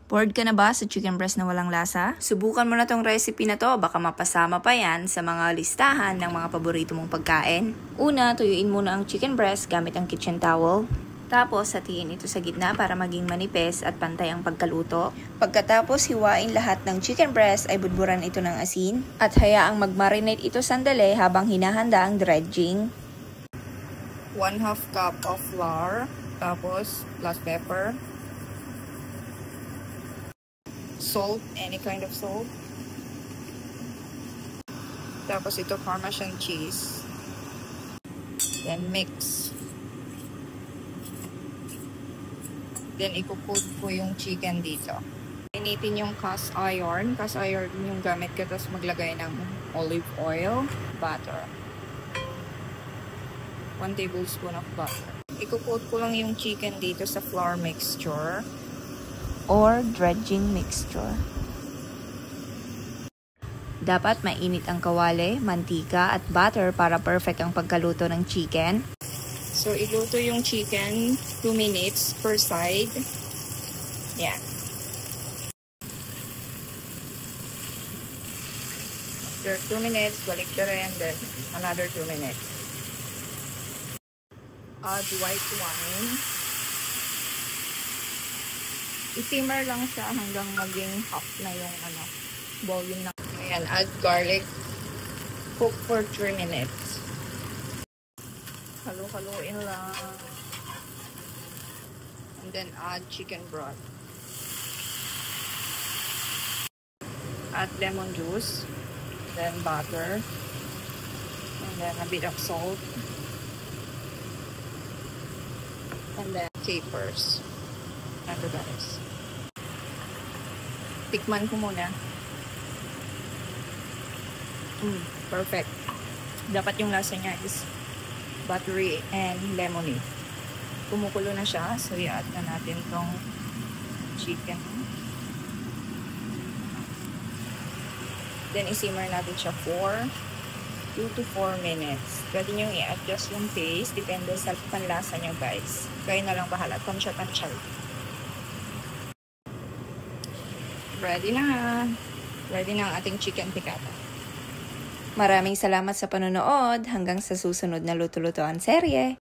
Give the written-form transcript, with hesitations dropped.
Bored ka na ba sa chicken breast na walang lasa? Subukan mo na tong recipe na to, baka mapasama pa yan sa mga listahan ng mga paborito mong pagkain. Una, tuyuin muna ang chicken breast gamit ang kitchen towel. Tapos, hatiin ito sa gitna para maging manipis at pantay ang pagkaluto. Pagkatapos, hiwain lahat ng chicken breast ay budburan ito ng asin at hayaang mag-marinate ito sandali habang hinahanda ang dredging. 1/2 cup of flour, tapos black pepper, salt, any kind of salt. Tapos ito Parmesan cheese. Then mix. Then ikukut ko yung chicken dito. Initin yung cast iron. Cast iron yung gamit ko. Tapos maglagay ng olive oil, butter. 1 tablespoon of butter. Ikukut ko lang yung chicken dito sa flour mixture or dredging mixture. Dapat mainit ang kawali, mantika at butter para perfect ang pagkaluto ng chicken. So, iluto yung chicken 2 minutes per side. Yan. After 2 minutes, balik ka rin, then another 2 minutes. Add white wine. I-simmer lang siya hanggang maging half na yung volume na. Ayan, add garlic. Cook for 3 minutes. Halu-haluin lang. And then add chicken broth. Add lemon juice. Then butter. And then a bit of salt. And then capers. And the lettuce. Tikman ko muna. Perfect. Dapat yung lasa niya is buttery and lemony. Kumukulo na siya. So, i-add na natin tong chicken. Then, isimmer natin siya for 2 to 4 minutes. Pwede nyo i-adjust yung taste. Depende sa panlasa nyo, guys. Kayo na lang bahala. Tansya-tansya. Ready na. Ready na ang ating chicken piccata. Maraming salamat sa panonood. Hanggang sa susunod na luto-lutoan serye.